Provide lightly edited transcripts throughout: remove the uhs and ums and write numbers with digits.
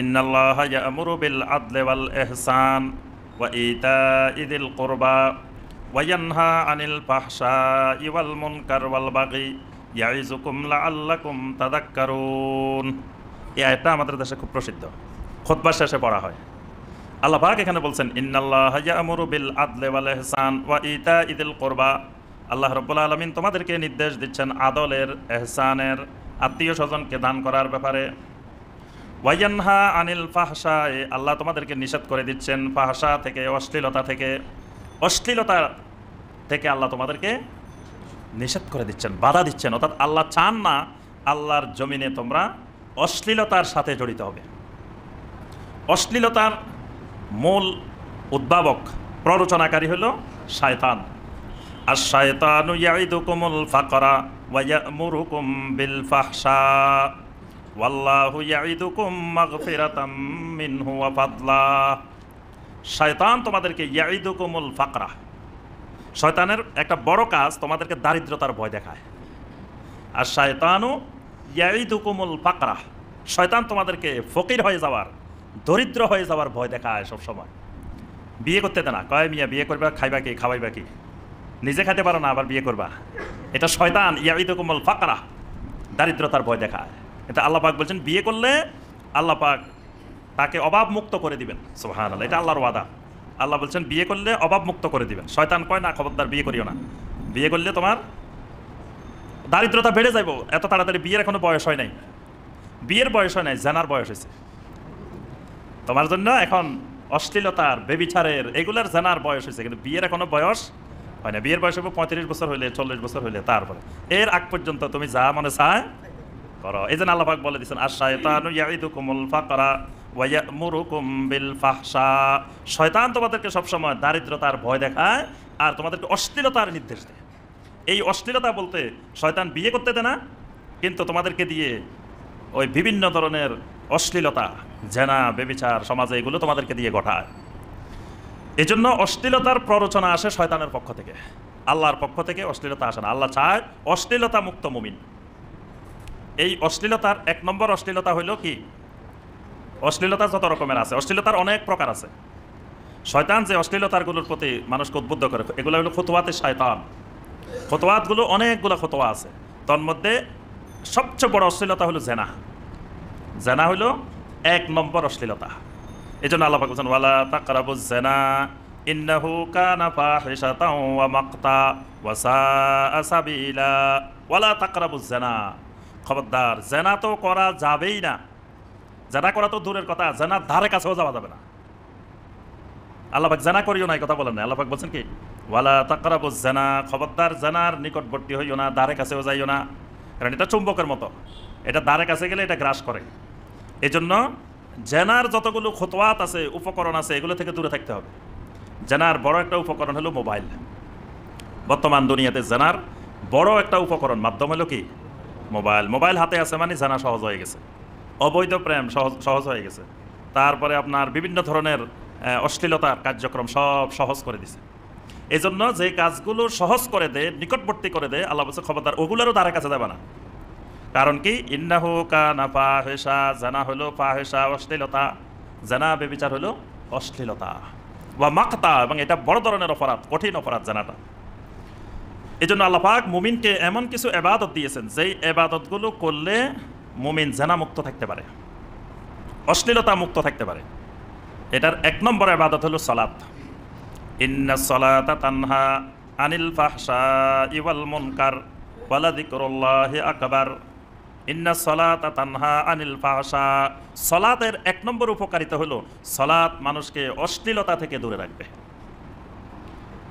ইন্নাল্লাহা ইয়া'মুরু বিল আদলি ওয়াল ইহসান ওয়া ইতা'i যিল কুরবা ওয়া ইয়ানহা আনিল ফাহশাই ওয়াল মুনকার ওয়াল বাগি ইয়া'iযুকুম লাআল্লাকুম তাযাক্কারুন। এই আয়াতটা আমাদের দেশে খুব প্রসিদ্ধ, খুতবার শেষে পড়া হয়। আল্লাহ পাক এখানে বলছেন ইন্নাল্লাহা ইয়া'মুরু বিল আদলি ওয়াল ইহসান ওয়া ইতা'i যিল কুরবা। আল্লাহ রাব্বুল আলামিন তোমাদেরকে নির্দেশ দিচ্ছেন আদলের, ইহসানের, আত্মীয় স্বজনকে দান করার ব্যাপারে। ওয়া ইয়ানহা আনিল ফাহশাই, আল্লাহ তোমাদেরকে নিষেধ করে দিচ্ছেন ফাহশা থেকে, অশ্লীলতা থেকে। অশ্লীলতা থেকে আল্লাহ তোমাদেরকে নিষেধ করে দিচ্ছেন, বাধা দিচ্ছেন। অর্থাৎ আল্লাহ চান না আল্লাহর জমিনে তোমরা অশ্লীলতার সাথে জড়িত হবে। অশ্লীলতার মূল উদ্ভাবক, প্ররোচনাকারী হলো শয়তান। আর শায়তানু ইয়াইদুকুমুল ফাকরা ওয়া ইয়া'মুরুকুম বিল ফাহশা ওয়াল্লাহু ইয়াইদুকুম মাগফিরাতাম মিনহু ওয়া ফাদলা। শয়তান তোমাদেরকে ইয়াইদুকুমুল ফাকরা, শয়তানের একটা বড় কাজ তোমাদেরকে দারিদ্রতার ভয় দেখায়। আর শয়তানু ইয়াইদুকুমুল ফাকরা, শয়তান তোমাদেরকে ফকির হয়ে যাওয়ার, দরিদ্র হয়ে যাওয়ার ভয় দেখায় সব সময়। বিয়ে করতে দেয় না, কয় মিয়া বিয়ে করবা, খাইবা কি, খাওয়াইবা কি, নিজে খাইতে পারো না আবার বিয়ে করবা। এটা শয়তান ইয়াইদুকুমুল ফাকরা, দারিদ্রতার ভয় দেখায়। এটা আল্লাহ পাক বলছেন বিয়ে করলে আল্লাহ পাক তাকে অভাব মুক্ত করে দিবেন। সুবহানাল্লাহ, এটা আল্লাহর ওয়াদা। আল্লাহ বলছেন বিয়ে করলে অভাব মুক্ত করে দিবেন। শয়তান কয় না খবরদার বিয়ে করিও না, বিয়ে করলে তোমার দারিদ্রতা বেড়ে যাইব। এত তাড়াতাড়ি বিয়ের এখনো বয়স হয় নাই, বিয়ের বয়স হয় নাই, জানার বয়স হয়েছে তোমার জন্য। এখন অশ্লীলতার, বেবিচারের, এগুলার জানার বয়স হয়েছে, কিন্তু বিয়ের এখনো বয়স হয় না। বিয়ের বয়স হবে 35 বছর হইলে, 40 বছর হইলে, তারপরে এর আগ পর্যন্ত তুমি যা মনে চায় করো। এই জন্য আল্লাহ পাক বলে দিচ্ছেন আশ-শায়তানু ইয়াইদুকুমুল ফাকরা ওয়া ইয়া'মুরুকুম বিল ফাহশা। শয়তান তোমাদেরকে সবসময় দারিদ্রতার ভয় দেখায় আর তোমাদেরকে অশ্লীলতার নির্দেশ দেয়। এই অশ্লীলতা বলতে শয়তান বিয়ে করতে দেয় না, কিন্তু তোমাদেরকে দিয়ে ওই বিভিন্ন ধরনের অশ্লীলতা, জেনা, বেবিচার সমাজে এগুলো তোমাদেরকে দিয়ে ঘটায়। এই জন্য অশ্লীলতার প্ররোচনা আসে শয়তানের পক্ষ থেকে, আল্লাহর পক্ষ থেকে অশ্লীলতা আসে না। আল্লাহ চায় অশ্লীলতা মুক্ত মুমিন। এই অশ্লীলতার এক নম্বর অশ্লীলতা হইল কি, অশ্লীলতা যত রকমের আছে, অশ্লীলতার অনেক প্রকার আছে। শয়তান যে অশ্লীলতারগুলোর প্রতি মানুষকে উদ্বুদ্ধ করে, এগুলো হলো খুতুয়াতে শয়তান। খুতুয়াতগুলো অনেকগুলো খুতুয়া আছে, তার মধ্যে সবচেয়ে বড় অশ্লীলতা হলো জেনা। জেনা হইল এক নম্বর অশ্লীলতা। এই জন্য আল্লাহ পাক বলেছেন ওয়ালা তাকরাবুজ জিনা ইন্নাহু কানা ফাহিশাতাও ওয়া মাকতা ওয়া সাআ সাবিলা। ওয়ালা তাকরাবুজ জিনা, খবরদার জেনা তো করা যাবেই না। জেনা করা তো দূরের কথা, জেনার ধারে কাছেও যাওয়া যাবে না। আল্লাহ পাক জেনা করিও না এই কথা বলেন না। আল্লাহ পাক বলছেন কি ওয়ালা তাকরাবুজ জিনা, খবরদার জেনার নিকটবর্তী হইও না, ধারে কাছেও যাইও না। কারণ এটা চুম্বকের মতো, এটা ধারে কাছে গেলে এটা গ্রাস করে। এই জন্য জেনার যতগুলো খুতওয়াত আছে, উপকরণ আছে, এগুলো থেকে দূরে থাকতে হবে। জেনার বড় একটা উপকরণ হলো মোবাইল। বর্তমান দুনিয়াতে জেনার বড় একটা উপকরণ মাধ্যম হলো কি মোবাইল। মোবাইল হাতে আছে মানে জেনা সহজ হয়ে গেছে, অবৈধ প্রেম সহজ হয়ে গেছে। তারপরে আপনার বিভিন্ন ধরনের অশ্লীলতার কার্যক্রম সব সহজ করে দিছে। এই জন্য যে কাজগুলো সহজ করে দেয়, নিকটবর্তী করে দেয়, আল্লাহ বলছে খবরদার ওগুলোরও ধারে কাছে যাবে না। কারণ কি ইন্নাহু কানা ফাহিশা, জানা হলো ফাহিশা, অশ্লীলতা। জানা বেবিচার হলো অশ্লীলতা। ওয়া মাকতা, এবং এটা বড় ধরনের অপরাধ, কঠিন অপরাধ জানাটা। এই জন্য আল্লাহ পাক মুমিনকে এমন কিছু ইবাদত দিয়েছেন যেই ইবাদতগুলো করলে মুমিন জানা মুক্ত থাকতে পারে, অশ্লীলতা মুক্ত থাকতে পারে। এটার এক নম্বর ইবাদত হলো সালাত। ইন্নাস সালাতা তানহা আনিল ফাহশাই ওয়াল মুনকার ওয়া লাযিকরুল্লাহি আকবার। ইন্নাস সালাতা তানহা আনিল ফাহশা। সালাতের এক নম্বর উপকারিতা হলো সালাত মানুষকে অশ্লীলতা থেকে দূরে রাখবে,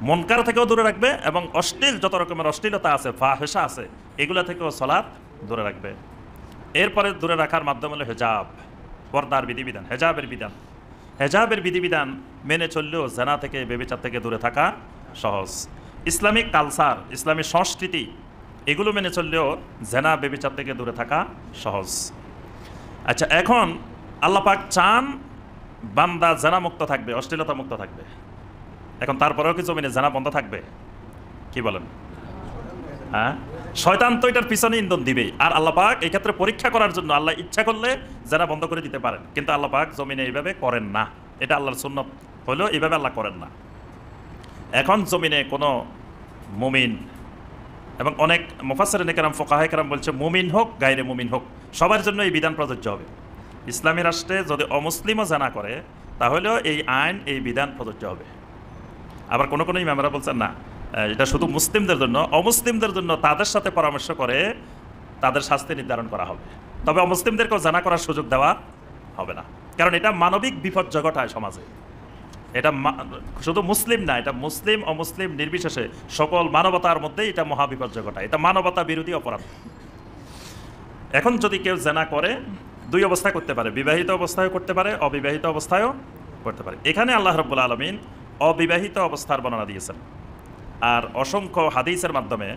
মুনকার থেকেও দূরে রাখবে, এবং অশ্লীল যত রকমের অশ্লীলতা আছে, ফাহিশা আছে, এগুলা থেকেও সালাত দূরে রাখবে। এরপরে দূরে রাখার মাধ্যম হলো হেজাব, পর্দার বিধিবিধান, হেজাবের বিধান। হেজাবের বিধিবিধান মেনে চললেও জেনা থেকে, বেবিচার থেকে দূরে থাকা সহজ। ইসলামিক কালচার, ইসলামী সংস্কৃতি, এগুলো মেনে চললেও জেনা, বেবিচার থেকে দূরে থাকা সহজ। আচ্ছা, এখন আল্লাহ পাক চান বান্দা জেনা মুক্ত থাকবে, অশ্লীলতা মুক্ত থাকবে। এখন তারপরেও কি জমিনে জেনা বন্ধ থাকবে? কি বলেন? হ্যাঁ, শয়তান তো এটার পিছনে ইন্ধন দিবেই। আর আল্লাহ পাক এই ক্ষেত্রে পরীক্ষা করার জন্য আল্লাহ ইচ্ছা করলে যারা বন্ধ করে দিতে পারেন, কিন্তু আল্লাহ পাক জমিনে এইভাবে করেন না। এটা আল্লাহর সুন্নত হলেও এইভাবে আল্লাহ করেন না। এখন জমিনে কোনো মুমিন, এবং অনেক মুফাসসিরিন কেরাম ফুকাহায়ে কেরাম বলছে মুমিন হোক গায়রে মুমিন হোক সবার জন্য এই বিধান প্রযোজ্য হবে। ইসলামী রাষ্ট্রে যদি অমুসলিমও জানা করে তাহলেও এই আইন এই বিধান প্রযোজ্য হবে। আবার কোনো কোনো ইমামরা বলছেন না, এটা শুধু মুসলিমদের জন্য, অমুসলিমদের জন্য তাদের সাথে পরামর্শ করে তাদের শাস্তি নির্ধারণ করা হবে, তবে অমুসলিমদেরকেও জানা করার সুযোগ দেওয়া হবে না। কারণ এটা মানবিক বিপর্যয় ঘটায় সমাজে। এটা শুধু মুসলিম না, এটা মুসলিম অমুসলিম নির্বিশেষে সকল মানবতার মধ্যে এটা মহাবিপর্যয় ঘটায়। এটা মানবতা বিরোধী অপরাধ। এখন যদি কেউ জেনা করে দুই অবস্থায় করতে পারে, বিবাহিত অবস্থায়ও করতে পারে, অবিবাহিত অবস্থায়ও করতে পারে। এখানে আল্লাহ রাব্বুল আলামিন অবিবাহিত অবস্থার বর্ণনা দিয়েছেন, আর অসংখ্য হাদিসের মাধ্যমে,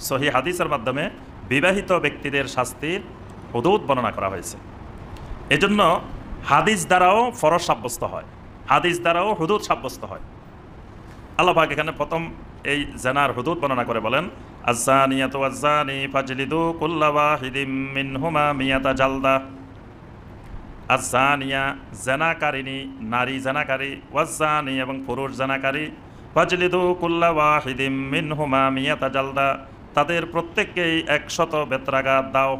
সহিহ হাদিসের মাধ্যমে বিবাহিত ব্যক্তিদের শাস্তির হুদুদ বর্ণনা করা হয়েছে। এজন্য হাদিস দ্বারাও ফরজ সাব্যস্ত হয়, হাদিস দ্বারাও হুদুদ সাব্যস্ত হয়। আল্লাহ পাক এখানে প্রথম এই জেনার হুদুদ বর্ণনা করে বলেন, আয-যানিয়াতু ওয়াজ-যানি ফাজলিদু কুল্লা ওয়াহিদিম মিনহুমা মিয়াতা জালদা। আয-যানিয়া জেনাকারিনী, নারী জেনাকারী, ওয়াজ-যানি এবং পুরুষ জেনাকারী, ফাজলিদু কুল্লা ওয়াহিদিম মিনহুমা মিয়াতা জালদা, তাদের প্রত্যেককেই 100 বেত্রাঘাত দাও।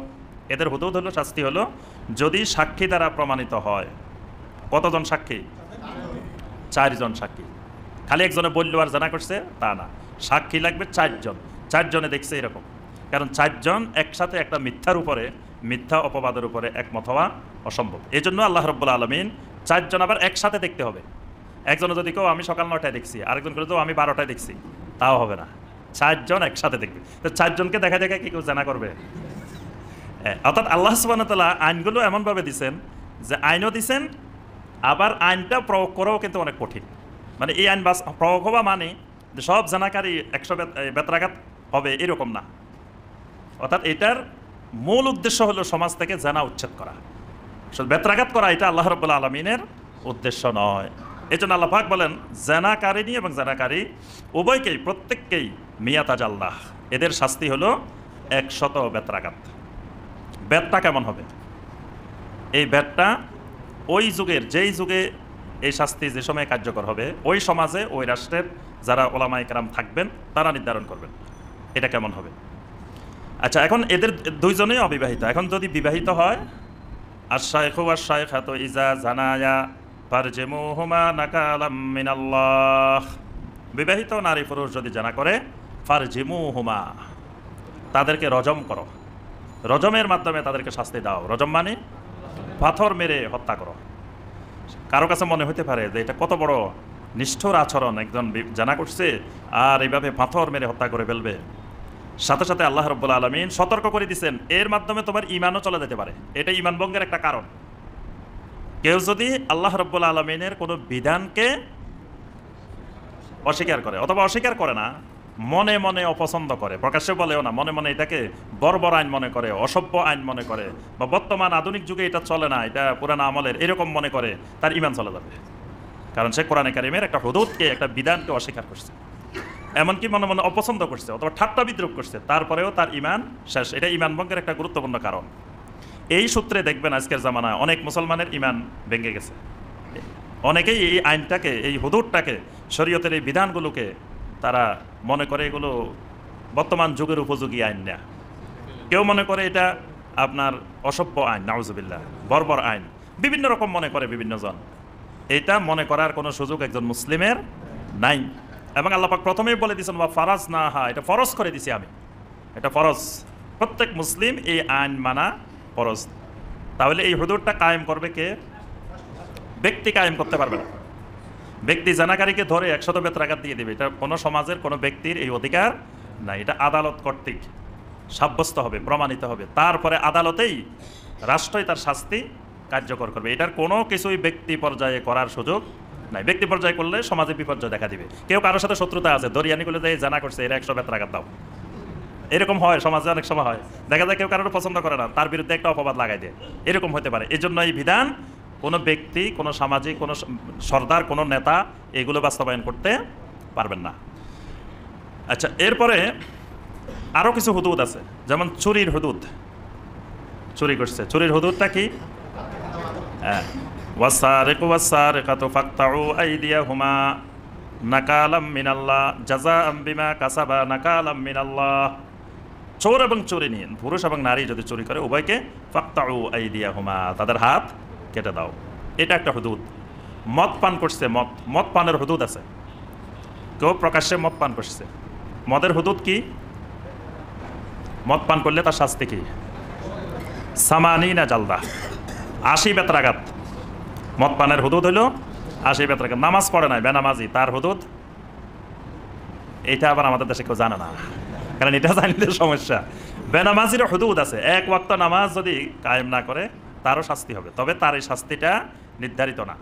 এদের হুদুদ হলো, শাস্তি হলো যদি সাক্ষী দ্বারা প্রমাণিত হয়। কতজন সাক্ষী? 4 জন সাক্ষী। খালি একজনে বললো আর জানা করছে তা না, সাক্ষী লাগবে 4 জন। 4 জনে দেখছে এরকম, কারণ 4 জন একসাথে একটা মিথ্যার উপরে, মিথ্যা অপবাদের উপরে একমত হওয়া অসম্ভব। এই জন্য আল্লাহ রাব্বুল আলামিন 4 জন আবার একসাথে দেখতে হবে। একজনে যদি কেউ আমি সকাল 9টায় দেখছি, আরেকজন করে তো আমি 12টায় দেখছি, তাও হবে না। 4 জন একসাথে দেখবে। তো 4 জনকে দেখা দেখা কি কেউ জানা করবে? অর্থাৎ আল্লাহ সুবহানাহু ওয়া তাআলা আইনগুলো এমনভাবে দিচ্ছেন যে আইনও দিচ্ছেন, আবার আইনটা প্রয়োগ করাও কিন্তু অনেক কঠিন। মানে এই আইন বাস প্রয়োগ হওয়া মানে যে সব জানাকারী 100 বেত্রাঘাত হবে এরকম না। অর্থাৎ এটার মূল উদ্দেশ্য হলো সমাজ থেকে জানা উচ্ছেদ করা, বেত্রাঘাত করা। এটা আল্লাহ রাব্বুল আলামিনের উদ্দেশ্য নয়। এই জন্য আল্লাহ পাক বলেন জানাকারিনী এবং জানাকারী উভয়কেই, প্রত্যেককেই মিয়াতা জালদাহ, এদের শাস্তি হলো 100 বেত্রাঘাত। বেতটা কেমন হবে? এই বেতটা ওই যুগের, যেই যুগে এই শাস্তি যে সময় কার্যকর হবে, ওই সমাজে ওই রাষ্ট্রের যারা ওলামায়ে কেরাম থাকবেন তারা নির্ধারণ করবেন এটা কেমন হবে। আচ্ছা, এখন এদের 2 জনেই অবিবাহিত। এখন যদি বিবাহিত হয়, আশ-শাইখু ওয়াশ-শাইখাতু ইযা জানায়া ফারজিমুহুমা নাকালাম মিনাল্লাহ। বিবাহিত নারী পুরুষ যদি জানা করে, ফারজিমুহুমা, তাদেরকে রজম করো। রজমের মাধ্যমে তাদেরকে শাস্তি দাও। রজম মানে পাথর মেরে হত্যা করো। কারো কাছে মনে হতে পারে যে এটা কত বড় নিষ্ঠুর আচরণ, একজন জানা করছে আর এইভাবে পাথর মেরে হত্যা করে ফেলবে। সাথে সাথে আল্লাহ রাব্বুল আলামিন সতর্ক করে দিয়েছেন এর মাধ্যমে তোমার ঈমানও চলে যেতে পারে। এটা ঈমান ভঙ্গের একটা কারণ। কেউ যদি আল্লাহ রাব্বুল আলামিনের কোনো বিধানকে অস্বীকার করে, অথবা অস্বীকার করে না, মনে মনে অপছন্দ করে, প্রকাশ্যে বলেও না, মনে মনে এটাকে বর্বর আইন মনে করে, অসভ্য আইন মনে করে, বা বর্তমান আধুনিক যুগে এটা চলে না, এটা পুরানা আমলের, এরকম মনে করে, তার ঈমান চলে যাবে। কারণ সে কোরআনে কারিমের একটা হুদুদকে, একটা বিধানকে অস্বীকার করছে, এমনকি মনে মনে অপছন্দ করছে অথবা ঠাট্টা বিদ্রুপ করছে, তারপরেও তার ঈমান শেষ। এটা ঈমান ভঙ্গের একটা গুরুত্বপূর্ণ কারণ। এই সূত্রে দেখবেন আজকের জামানায় অনেক মুসলমানের ঈমান ভেঙে গেছে। অনেকেই এই আইনটাকে, এই হুদুদটাকে, শরীয়তের এই বিধানগুলোকে তারা মনে করে এগুলো বর্তমান যুগের উপযোগী আইন না। কেউ মনে করে এটা আপনার অসভ্য আইন, নাউজুবিল্লাহ, বর্বর আইন, বিভিন্ন রকম মনে করে বিভিন্ন জন। এটা মনে করার কোনো সুযোগ একজন মুসলিমের নাই। এবং আল্লাহ পাক প্রথমেই বলে দিয়েছেন ওয়া ফারাজনাহা, এটা ফরজ করে দিছি আমি, এটা ফরজ। প্রত্যেক মুসলিম এই আইন মানা ফরজ। তাহলে এই হুদুদটা কায়েম করবে কে? ব্যক্তি কায়েম করতে পারবে না। ব্যক্তি জানাকারীকে ধরে 100 বেত্রাঘাত দিয়ে দেবে, এটা কোনো সমাজের কোনো ব্যক্তির এই অধিকার নাই। এটা আদালত কর্তৃক সাব্যস্ত হবে, প্রমাণিত হবে, তারপরে আদালতেই রাষ্ট্রই তার শাস্তি কার্যকর করবে। এটার কোনো কিছুই ব্যক্তি পর্যায়ে করার সুযোগ নাই। ব্যক্তি পর্যায়ে করলে সমাজে বিপর্যয় দেখা দিবে। কেউ কারোর সাথে শত্রুতা আছে, দরিয়ানি করলে যে জানা করছে এরা 100 বেত্রাঘাত দাও, এরকম হয় সমাজে, অনেক সময় হয়। দেখা যায় কেউ কারোর পছন্দ করে না, তার বিরুদ্ধে একটা অপবাদ লাগাই দেয়, এরকম হতে পারে। এই জন্য এই বিধান কোনো ব্যক্তি, কোনো সামাজিক, কোনো সর্দার, কোনো নেতা এগুলো বাস্তবায়ন করতে পারবেন না। আচ্ছা, এরপরে আরও কিছু হুদুদ আছে, যেমন চুরির হুদুদ। চুরি করছে, চুরির হুদুদটা কি? ওয়াসারিকু ওয়াসারিকাতু ফাকতাউ আইদিয়াহুমা নাকালাম মিনাল্লাহ জাযাআম বিমা কাসাবা নাকালাম মিনাল্লাহ। চোর এবং চোরিনী, পুরুষ এবং নারী যদি চুরি করে উভয়কে ফাকতাউ আইদিয়াহুমা, তাদের হাত কেটে দাও। এটা একটা হুদুদ। মদ পান করছে, মদ পানের হুদুদ আছে। কেউ প্রকাশ্যে মদ পান করছে, মদের হুদুদ কি? মদ পান করলে তার শাস্তি কি? সামানিনা জালদা, 80 বেত্রাঘাত। মদ পানের হুদুদ হইল 80 বেত্রাঘাত। নামাজ পড়ে নাই, বেনামাজি, তার হুদুদ? এটা আবার আমাদের দেশে কেউ জানে না, কারণ এটা জানলে সমস্যা। বেনামাজির হুদুদ আছে, এক ওয়াক্ত নামাজ যদি কায়েম না করে তারও শাস্তি হবে, তবে তার এই শাস্তিটা নির্ধারিত না।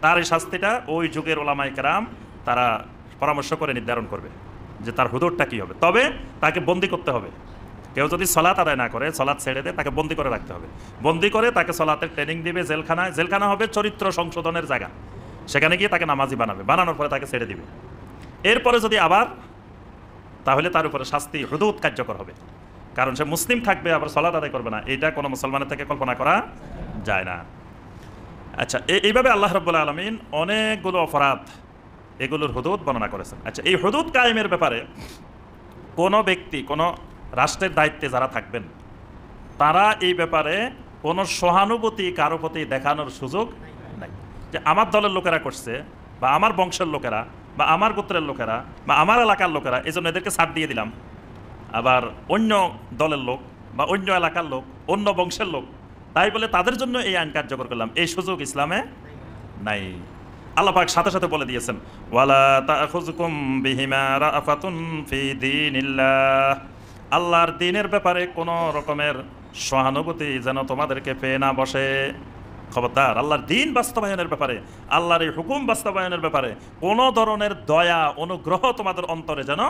তার এই শাস্তিটা ওই যুগের ওলামায়ে কেরাম তারা পরামর্শ করে নির্ধারণ করবে যে তার হুদুদটা কী হবে। তবে তাকে বন্দি করতে হবে। কেউ যদি সলাত আদায় না করে, সলাত ছেড়ে দেয়, তাকে বন্দি করে রাখতে হবে। বন্দি করে তাকে সলাতের ট্রেনিং দিবে জেলখানায়। জেলখানা হবে চরিত্র সংশোধনের জায়গা, সেখানে গিয়ে তাকে নামাজি বানাবে, বানানোর পরে তাকে ছেড়ে দিবে। এরপরে যদি আবার, তাহলে তার উপরে শাস্তি হুদুদ কার্যকর হবে, কারণ সে মুসলিম থাকবে আবার সলাত আদায় করবে না। এটা কোনো মুসলমানের থেকে কল্পনা করা যায় না। আচ্ছা, এইভাবে আল্লাহ রাব্বুল আলামিন অনেকগুলো অপরাধ, এগুলোর হুদুদ বর্ণনা করেছেন। আচ্ছা, এই হুদুদ কায়েমের ব্যাপারে কোনো ব্যক্তি, কোনো রাষ্ট্রের দায়িত্বে যারা থাকবেন, তারা এই ব্যাপারে কোনো সহানুভূতি কারো প্রতি দেখানোর সুযোগ নাই। যে আমার দলের লোকেরা করছে, বা আমার বংশের লোকেরা, বা আমার গোত্রের লোকেরা, বা আমার এলাকার লোকেরা, এই জন্য এদেরকে ছাড় দিয়ে দিলাম। আবার অন্য দলের লোক বা অন্য এলাকার লোক, অন্য বংশের লোক, তাই বলে তাদের জন্য এই আইন কার্যকর করলাম, এই সুযোগ ইসলামে নাই। আল্লাহ পাক সাথে সাথে বলে দিয়েছেন, ওয়ালা তাখুযকুম বিহিমা রাফাতুন ফি দীনিল্লাহ। আল্লাহর দ্বীনের ব্যাপারে কোনো রকমের সহানুভূতি যেন তোমাদেরকে পেয়ে না বসে। খবরদার, আল্লাহর দ্বীন বাস্তবায়নের ব্যাপারে, আল্লাহর এই হুকুম বাস্তবায়নের ব্যাপারে কোনো ধরনের দয়া অনুগ্রহ তোমাদের অন্তরে যেন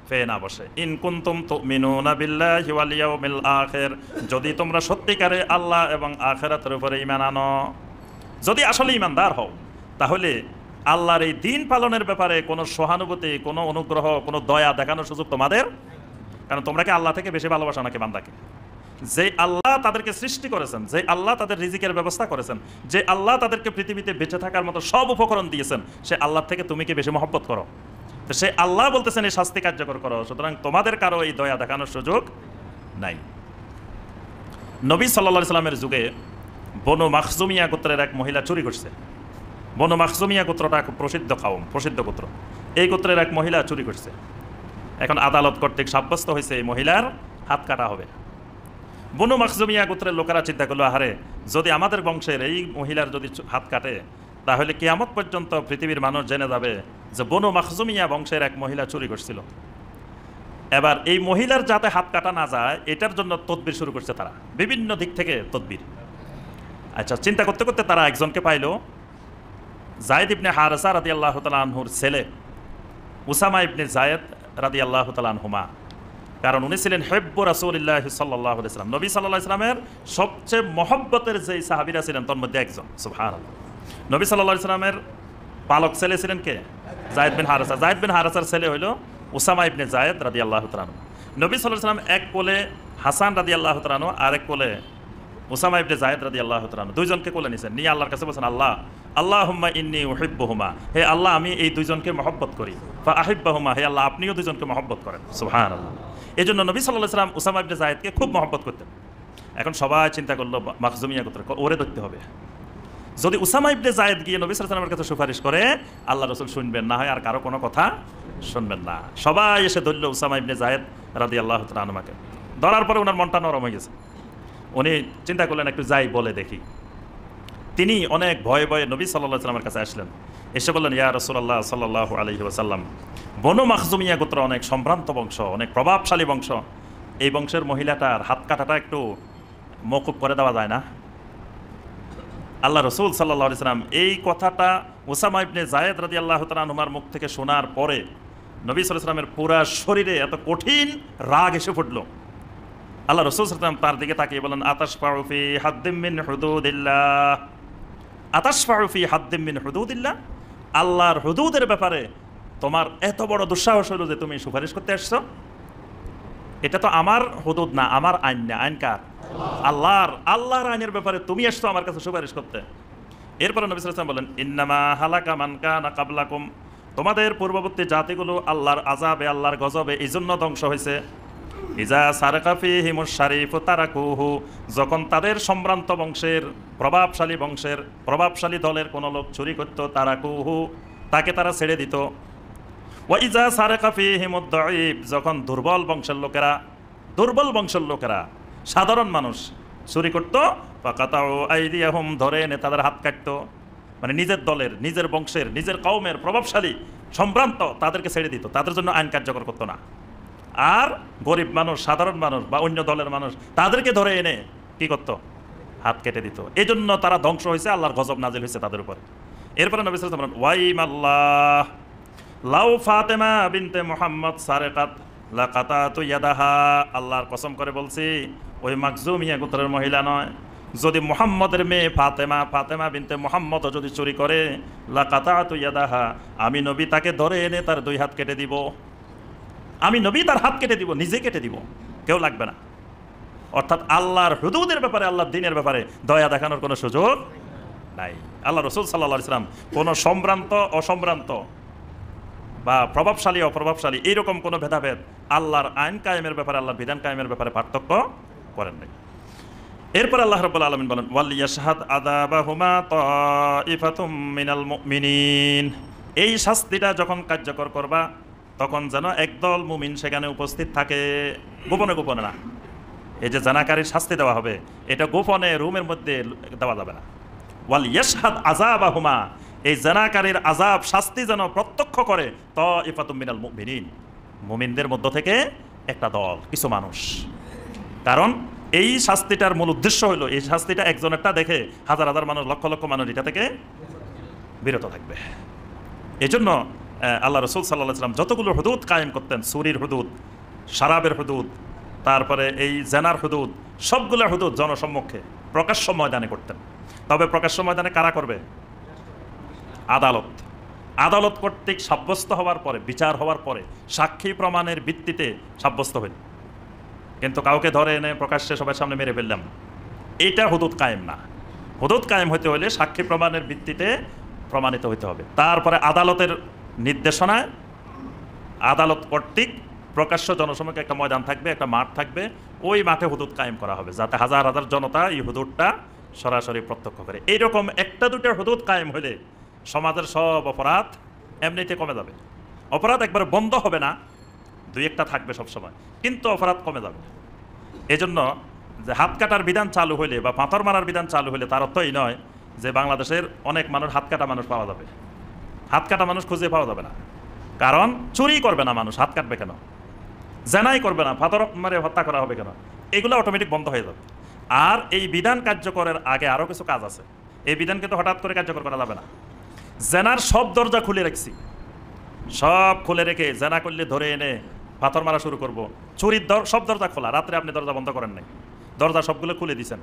পেয়ে না বসে। ইন কুনতুম তুমিনুনা বিল্লাহি ওয়াল ইয়াউমিল আখির, যদি তোমরা সত্যিকারে আল্লাহ এবং আখিরাতের উপরে ঈমান আনো, যদি আসলে ঈমানদার হও, তাহলে আল্লাহর এই দ্বীন পালনের ব্যাপারে কোনো সহানুভূতি, কোনো অনুগ্রহ, কোনো দয়া দেখানোর সুযোগ তোমাদের, কারণ তোমরা কি আল্লাহ থেকে বেশি ভালোবাসো নাকি বান্দাকে? যে আল্লাহ তাদেরকে সৃষ্টি করেছেন, যে আল্লাহ তাদের রিজিকের ব্যবস্থা করেছেন, যে আল্লাহ তাদেরকে পৃথিবীতে বেঁচে থাকার মতো সব উপকরণ দিয়েছেন, সে আল্লাহ থেকে তুমি কি বেশি মহব্বত করো? তো সে আল্লাহ বলতেছেন এই শাস্তি কার্যকর করো, সুতরাং তোমাদের কারো এই দয়া দেখানোর সুযোগ নাই। নবী সাল্লাল্লাহু আলাইহি সাল্লামের যুগে বনু মাখজুমিয়া গোত্রের এক মহিলা চুরি করছে। বনু মাখজুমিয়া গোত্রটা খুব প্রসিদ্ধ কাওম, প্রসিদ্ধ গোত্র। এই গোত্রের এক মহিলা চুরি করছে। এখন আদালত কর্তৃক সাব্যস্ত হয়েছে এই মহিলার হাত কাটা হবে। বনু মাখজুমিয়া গোত্রের লোকেরা চিন্তা করলো, আহারে, যদি আমাদের বংশের এই মহিলার যদি হাত কাটে, তাহলে কিয়ামত পর্যন্ত পৃথিবীর মানুষ জেনে যাবে যে বনু মাখজুমিয়া বংশের এক মহিলা চুরি করছিল। এবার এই মহিলার যাতে হাত কাটা না যায়, এটার জন্য তদবির শুরু করছে তারা, বিভিন্ন দিক থেকে তদবির। আচ্ছা, চিন্তা করতে করতে তারা একজনকে পাইল, যায়েদ ইবনে হারেসা রাদিয়াল্লাহু তাআলা আনহুর ছেলে উসামা ইবনে যায়েদ রাদিয়াল্লাহু তাআলা আনহুমা। কারণ উনি ছিলেন হিব্বু রাসূলিল্লাহ সাল্লাল্লাহু আলাইহি ওয়াসাল্লাম, নবী সাল্লাল্লাহু আলাইহি ওয়াসাল্লামের সবচেয়ে মহব্বতের যেই সাহাবীরা ছিলেন তার মধ্যে একজন। সুবহানাল্লাহ। নবী সাল্লাল্লাহু আলাইহি ওয়াসাল্লামের পালক ছেলে ছিলেন কে? যায়েদ বিন হারেসা। যায়েদ বিন হারেসার ছেলে হইল উসামা ইবনে যায়েদ রাদিয়াল্লাহু তাআলা আনহু। নবী সাল্লাল্লাহু আলাইহি ওয়াসাল্লাম এক কোলে হাসান রাদিয়াল্লাহু তাআলা আনহু, আর এক কোলে উসামা ইবনে যায়েদ রাদিয়াল্লাহু তাআলা আনহু, দুইজনকে কোলে নিয়েছেন। নিয়ে আল্লাহর কাছে বলেছেন, আল্লাহ আল্লাহুম্মা ইন্নী উহিব্বুহুমা, হে আল্লাহ আমি এই দুইজনকে মহব্বত করি। ফা আহিব্বাহুমা, হে আল্লাহ আপনিও দুইজনকে মহব্বত করেন। সুবহানাল্লাহ। এই জন্য নবী সাল্লাল্লাহু আলাইহি ওয়াসাল্লাম উসামা ইবনে যায়েদকে খুব মহব্বত করতেন। এখন সবাই চিন্তা করলো মাখজুমিয়া গোত্র, ওরে ধরতে হবে। যদি উসামা ইবনে যায়েদ গিয়ে নবী সাল্লাল্লাহু আলাইহি ওয়াসাল্লামের কাছে সুপারিশ করে, আল্লাহ রাসূল শুনবেন না, হয় আর কারো কোনো কথা শুনবেন না। সবাই এসে ধরল উসামা ইবনে যায়েদ রাদিয়াল্লাহু তাআলা আনহুকে। ধরার পরে ওনার মনটা নরম হয়ে গেছে। উনি চিন্তা করলেন একটু যাই বলে দেখি। তিনি অনেক ভয়ে ভয়ে নবী সাল্লাল্লাহু আলাইহি ওয়াসাল্লামের কাছে আসলেন। এসে বললেন, ইয়া রাসূলুল্লাহ সাল্লাল্লাহু আলাইহি ওয়াসাল্লাম, বনু মাখজুমিয়া গোত্র অনেক সম্ভ্রান্ত বংশ, অনেক প্রভাবশালী বংশ। এই বংশের মহিলাটার হাত কাটাটা একটু মওকুফ করে দেওয়া যায় না? আল্লাহ রসুল সাল্লাল্লাহু আলাইহি ওয়াসাল্লাম এই কথাটা উসামা ইবনে যায়েদ রাদিয়াল্লাহু তাআলা আনহুর মুখ থেকে শোনার পরে নবী সাল্লাল্লাহু আলাইহি ওয়াসাল্লামের পুরা শরীরে এত কঠিন রাগ এসে পড়ল। আল্লাহ রসুল সাল্লাল্লাহু আলাইহি ওয়াসাল্লাম তার দিকে তাকিয়ে বলেন, আতাশফাউ ফি হাদ্দিম মিন হুদুদিল্লাহ, আতাশফাউ ফি হাদ্দিম মিন হুদুদিল্লাহ, আল্লাহর হুদুদের ব্যাপারে তোমার এত বড় দুঃসাহস হলো যে তুমি সুপারিশ করতে আসছো? এটা তো আমার হুদুদ না, আমার আইন না। আইন কার? আল্লাহর আইনের ব্যাপারে তুমি আসছো আমার কাছে সুপারিশ করতে। এরপরে নবী সাল্লাল্লাহু আলাইহি ওয়াসাল্লাম বলেন, ইন্নামা হালাকা মান কানা ক্বাবলাকুম, তোমাদের পূর্ববর্তী জাতিগুলো আল্লাহর আযাবে, আল্লাহর গজবে এই জন্য ধ্বংস হয়েছে। ইজা সারাকা ফীহিমুশ শারিফু তারাকুহু, যখন তাদের সম্ভ্রান্ত বংশের, প্রভাবশালী দলের কোনো লোক চুরি করত, তারাকুহু, তাকে তারা ছেড়ে দিত। ওয়া ইজা সারাকা ফীহিমুদ দাঈফ, যখন দুর্বল বংশের লোকেরা সাধারণ মানুষ চুরি করত, ফাকাতাউ আইদিয়াহুম, ধরে এনে তাদের হাত কাটতো। মানে নিজের দলের, নিজের বংশের, নিজের কওমের প্রভাবশালী সম্ভ্রান্ত তাদেরকে ছেড়ে দিত, তাদের জন্য আইন কার্যকর করতো না। আর গরিব মানুষ, সাধারণ মানুষ বা অন্য দলের মানুষ তাদেরকে ধরে এনে কি করতো? হাত কেটে দিত। এই জন্য তারা ধ্বংস হয়েছে, আল্লাহর গজব নাজিল হয়েছে তাদের উপরে। এরপরে নবী সাল্লাল্লাহু আলাইহি ওয়াসাল্লাম বলেন, ওয়াইমাল্লাহ লাউ ফাতেমা বিনতে মুহাম্মদ সারেকাত লাকাতাতু ইয়াদাহা, আল্লাহর কসম করে বলছি, ওই মাকজুমিয়া গোত্রের মহিলা নয়, যদি মুহাম্মদের মেয়ে ফাতেমা বিনতে মুহাম্মদ যদি চুরি করে, লাকাতাতু ইয়াদাহা, আমি নবী তাকে ধরে এনে তার 2 হাত কেটে দিব। আমি নবী তার হাত কেটে দিব, নিজে কেটে দিব, কেউ লাগবে না। অর্থাৎ আল্লাহর হুদুদের ব্যাপারে, আল্লাহর দ্বীনের ব্যাপারে দয়া দেখানোর কোনো সুযোগ নাই। আল্লাহ রাসূল সাল্লাল্লাহু আলাইহি ওয়াসাল্লাম কোনো সম্ভ্রান্ত অসম্ভ্রান্ত বা প্রভাবশালী অপ্রভাবশালী এইরকম কোনো ভেদাভেদ আল্লাহর আইন কায়েমের ব্যাপারে, আল্লাহর বিধান কায়েমের ব্যাপারে পার্থক্য করেন নাই। এরপর আল্লাহ রাব্বুল আলামিন বলেন, ওয়াল ইয়াশহাদ আযাবাহুমা তাইফাতুম মিনাল মুমিনিন, এই শাস্তিটা যখন কার্যকর করবা তখন যেন একদল মুমিন সেখানে উপস্থিত থাকে, গোপনে গোপনে না। এই যে জানাকারীর শাস্তি দেওয়া হবে, এটা গোপনে রুমের মধ্যে দেওয়া যাবে না। ওয়াল ইয়াশহাদ আযাবাহুমা, এই জানাকারীর আযাব শাস্তি যেন প্রত্যক্ষ করে তাইফাতুম মিনাল মুমিনিন, মুমিনদের মধ্য থেকে একটা দল, কিছু মানুষ। কারণ এই শাস্তিটার মূল উদ্দেশ্য হলো, এই শাস্তিটা একজনেরটা দেখে হাজার হাজার মানুষ, লক্ষ লক্ষ মানুষ এটা থেকে বিরত থাকবে। এই জন্য আল্লাহ রাসূল সাল্লাল্লাহু আলাইহি ওয়াসাল্লাম যতগুলো হুদুদ কায়েম করতেন, চুরির হুদুদ, শরাবের হুদুদ, তারপরে এই জেনার হুদুদ, সবগুলো হুদুদ জনসম্মুখে প্রকাশ্য ময়দানে করতেন। তবে প্রকাশ্য ময়দানে কারা করবে? আদালত কর্তৃক সাব্যস্ত হওয়ার পরে, বিচার হওয়ার পরে, সাক্ষী প্রমাণের ভিত্তিতে সাব্যস্ত হইল। কিন্তু কাউকে ধরে এনে প্রকাশ্যে সবার সামনে মেরে ফেললাম, এইটা হুদুদ কায়েম না। হুদুদ কায়েম হতে হলে সাক্ষী প্রমাণের ভিত্তিতে প্রমাণিত হতে হবে। তারপরে আদালতের নির্দেশনায় আদালত কর্তৃক প্রকাশ্য জনসমক্ষে একটা ময়দান থাকবে, একটা মাঠ থাকবে, ওই মাঠে হুদুদ কায়েম করা হবে, যাতে হাজার হাজার জনতা এই হুদুদটা সরাসরি প্রত্যক্ষ করে। এইরকম একটা দুটো হুদুদ কায়েম হলে সমাজের সব অপরাধ এমনিতে কমে যাবে। অপরাধ একবারে বন্ধ হবে না, 2-1টা থাকবে সবসময়, কিন্তু অপরাধ কমে যাবে। এজন্য যে হাত কাটার বিধান চালু হইলে বা পাথর মারার বিধান চালু হইলে তার অর্থ এই নয় যে বাংলাদেশের অনেক মানুষ হাত কাটা মানুষ পাওয়া যাবে। হাত কাটা মানুষ খুঁজে পাওয়া যাবে না, কারণ চুরি করবে না মানুষ, হাত কাটবে কেন? জেনাই করবে না, পাথর মারে হত্যা করা হবে কেন? এগুলো অটোমেটিক বন্ধ হয়ে যাবে। আর এই বিধান কার্যকরের আগে আরও কিছু কাজ আছে। এই বিধানকে তো হঠাৎ করে কার্যকর করা যাবে না। জেনার সব দরজা খুলে রাখছি, সব খুলে রেখে জেনা করলে ধরে এনে পাথর মারা শুরু করব। চুরির সব দরজা খোলা, রাত্রে আপনি দরজা বন্ধ করেন নাই, দরজা সবগুলো খুলে দিয়েছেন,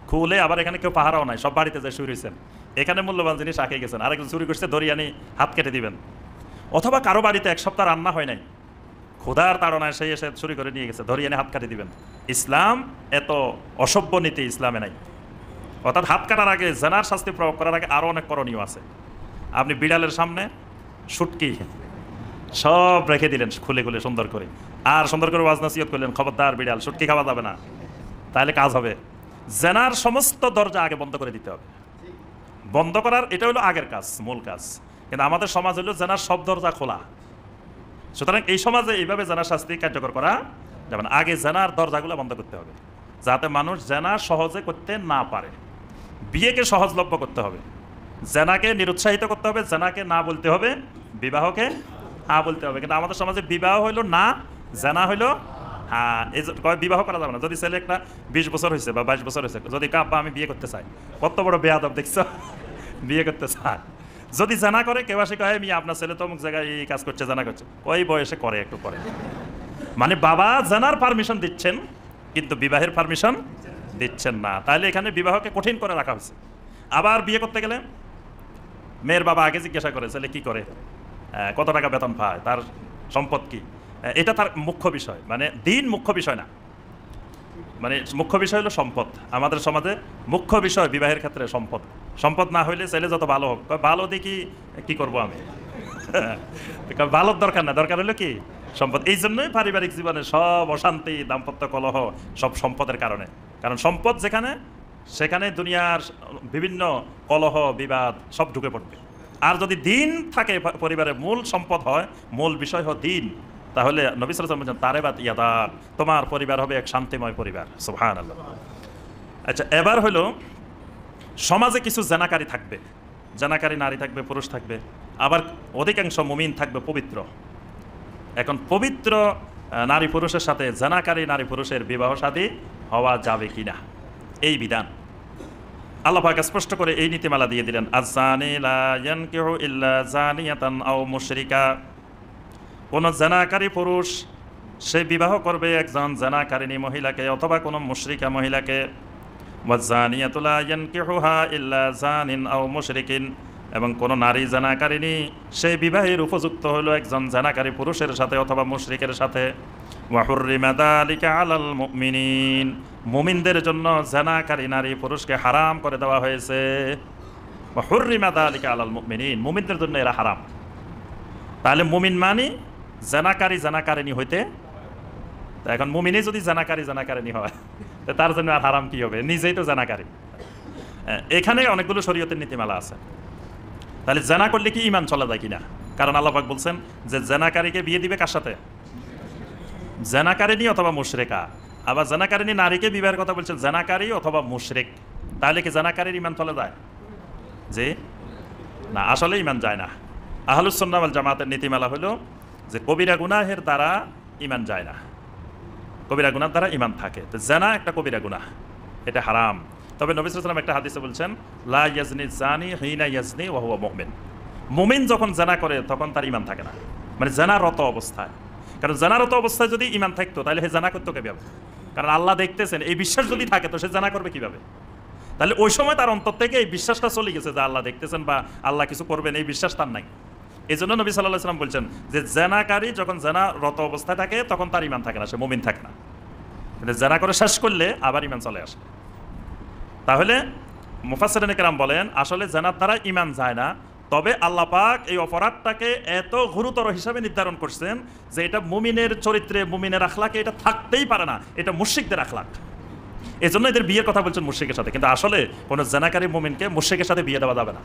খুলে আবার এখানে কেউ পাহারাও নাই, সব বাড়িতে যায় শুয়ে রয়েছেন, এখানে মূল্যবান জিনিস রাখে গেছেন, আরেকজন চুরি করছে ধরিয়ে আনি হাত কেটে দিবেন। অথবা কারো বাড়িতে 1 সপ্তাহ রান্না হয় নাই, ক্ষুধার তাড়নায় সেই এসে চুরি করে নিয়ে গেছে, ধরিয়ে এনে হাত কাটে দিবেন। ইসলাম এত অসভ্য নীতি ইসলামে নাই। অর্থাৎ হাত কাটার আগে, জেনার শাস্তি প্রয়োগ করার আগে আরও অনেক করণীয় আছে। আপনি বিড়ালের সামনে শুটকি সব রেখে দিলেন খুলে খুলে সুন্দর করে, আর সুন্দর করে ওয়াজ নসিহত করলেন, খবরদার বিড়াল শুটকি খাওয়া যাবে না, তাহলে কাজ হবে। জেনার সমস্ত দরজা আগে বন্ধ করে দিতে হবে। বন্ধ করার এটা হলো আগের কাজ, মূল কাজ। কিন্তু আমাদের সমাজ হলো জেনার সব দরজা খোলা। সুতরাং এই সমাজে এইভাবে জেনার শাস্তি কার্যকর করা যাবে না। আগে জেনার দরজাগুলো বন্ধ করতে হবে, যাতে মানুষ জেনা সহজে করতে না পারে। বিয়েকে সহজলভ্য করতে হবে, জেনাকে নিরুৎসাহিত করতে হবে, জেনাকে না বলতে হবে, বিবাহকে হ্যাঁ বলতে হবে। কিন্তু আমাদের সমাজে বিবাহ হইলো না, জেনা হইলো হ্যাঁ। এই বিবাহ করা যাবে না। যদি ছেলে একটা 20 বছর হয়েছে বা 22 বছর হয়েছে, যদি কাব্বা আমি বিয়ে করতে চাই, কত বড় বেয়াদব দেখছো, বিয়ে করতে চায়। যদি জানা করে কেউ আসে কয় আমি আপনার ছেলে তো অমুক জায়গায় এই কাজ করছে, জানা করছে, ওই বয়সে করে একটু পরে। মানে বাবা জানার পারমিশন দিচ্ছেন কিন্তু বিবাহের পারমিশন দিচ্ছেন না। তাহলে এখানে বিবাহকে কঠিন করে রাখা হয়েছে। আবার বিয়ে করতে গেলে মেয়ের বাবা আগে জিজ্ঞাসা করে ছেলে কি করে, কত টাকা বেতন পায়, তার সম্পদ কি, এটা তার মুখ্য বিষয়, মানে দিন মুখ্য বিষয় না, মানে মুখ্য বিষয় হলো সম্পদ। আমাদের সমাজে মুখ্য বিষয় বিবাহের ক্ষেত্রে সম্পদ। সম্পদ না হইলে ছেলে যত ভালো হোক, ভালো দেখি কি করব আমি, ভালোর দরকার না, দরকার হলো কি সম্পদ। এই জন্যই পারিবারিক জীবনে সব অশান্তি, দাম্পত্য কলহ সব সম্পদের কারণে। কারণ সম্পদ যেখানে, সেখানে দুনিয়ার বিভিন্ন কলহ বিবাদ সব ঢুকে পড়বে। আর যদি দিন থাকে পরিবারের মূল সম্পদ হয়, মূল বিষয় হয় দিন, তাহলে নবী সাল্লাল্লাহু আলাইহি ওয়াসাল্লাম বলেন তারেবাত ইয়াদাক, তোমার পরিবার হবে এক শান্তিময় পরিবার। সুবহানাল্লাহ। আচ্ছা, এবার হলো সমাজে কিছু জানাকারী থাকবে, জানাকারী নারী থাকবে, পুরুষ থাকবে, আবার অধিকাংশ মুমিন থাকবে পবিত্র। এখন পবিত্র নারী পুরুষের সাথে জানাকারী নারী পুরুষের বিবাহ শাদী হওয়া যাবে কিনা, এই বিধান আল্লাহ পাক স্পষ্ট করে এই নীতিমালা দিয়ে দিলেন, আয-যানি লা ইয়ানকিহু ইল্লা যানিয়াতান আও মুশরিকা। কোন জানাকারী পুরুষ সে বিবাহ করবে একজন জানাকারিনী মহিলাকে অথবা কোনো মুশরিকা মহিলাকে। ওয়াজ-যানিয়াতু লা ইয়ানকিহুহা ইল্লা যানিন আও মুশরিকিন। এবং কোন নারী জানাকারিনী সেই বিবাহের উপযুক্ত হলো একজন জানাকারী পুরুষের সাথে অথবা মুশরিকের সাথে। ওয়া হুররিমা যালিকা আলাল মুমিনিন। মুমিনদের জন্য জানাকারী নারী পুরুষকে হারাম করে দেওয়া হয়েছে। ওয়া হুররিমা যালিকা আলাল মুমিনিন, মুমিনদের জন্য এরা হারাম। তাহলে মুমিন মানে জানাকারী জানাকারিনী হইতে, এখন মুমিনই যদি জানাকারী জানাকারিনী হয় তার জন্য আর হারাম কি হবে, নিজেই তো জানাকারী। এখানে অনেকগুলো শরীয়তের নীতিমালা আছে। তাহলে জানা করলে কি ঈমান চলা যায় কিনা? কারণ আল্লাহ পাক বলছেন যে জানাকারীকে বিয়ে দিবে কার সাথে? জানাকারিনী অথবা মুশরিকা। আবার জানাকারিনী নারীকে বিবাহের কথা বলছেন জানাকারী অথবা মুশরিক। তাহলে কি জানাকারীর ঈমান চলে যায়? যে না, আসলে ঈমান যায় না। আহলুস সুন্নাহ ওয়াল জামাতের নীতিমালা হলো যে কবিরা গুনাহের দ্বারা ঈমান যায় না, কবিরা গুনার দ্বারা ঈমান থাকে। তো জানা একটা কবিরা গুনাহ, এটা হারাম। তবে নবী সাল্লাল্লাহু আলাইহি ওয়াসাল্লাম একটা হাদিসে বলছেন, লা ইয়াজনি জানি হিনা ইয়াজনি ওয়া হুয়া মুমিন। মুমিন যখন জানা করে তখন তার ঈমান থাকে না, মানে জানারত অবস্থায়। কারণ জানারত অবস্থায় যদি ঈমান থাকতো তাহলে সে জানা করতো কিভাবে? কারণ আল্লাহ দেখতেছেন, এই বিশ্বাস যদি থাকে তো সে জানা করবে কিভাবে? তাহলে ওই সময় তার অন্তর থেকে এই বিশ্বাসটা চলে গেছে যে আল্লাহ দেখতেছেন বা আল্লাহ কিছু করবেন, এই বিশ্বাস তার নাই। এই জন্য নবী সাল্লাল্লাহু আলাইহি ওয়াসাল্লাম বলছেন যে জানাকারী যখন জানারত অবস্থায় থাকে তখন তার ঈমান থাকে না, সে মুমিন থাকে না। কিন্তু জানা করে শেষ করলে আবার ঈমান চলে আসে। তাহলে মুফাসসিরিনে কেরাম বলেন আসলে জানার দ্বারা ঈমান যায় না, তবে আল্লাহ পাক এই অপরাধটাকে এত গুরুতর হিসাবে নির্ধারণ করছেন যে এটা মুমিনের চরিত্রে, মুমিনের আখলাকে এটা থাকতেই পারে না, এটা মুশরিকদের আখলাক। এই জন্য এদের বিয়ের কথা বলছেন মুশরিকের সাথে, কিন্তু আসলে কোনো জানাকারী মুমিনকে মুশরিকের সাথে বিয়ে দেওয়া যাবে না।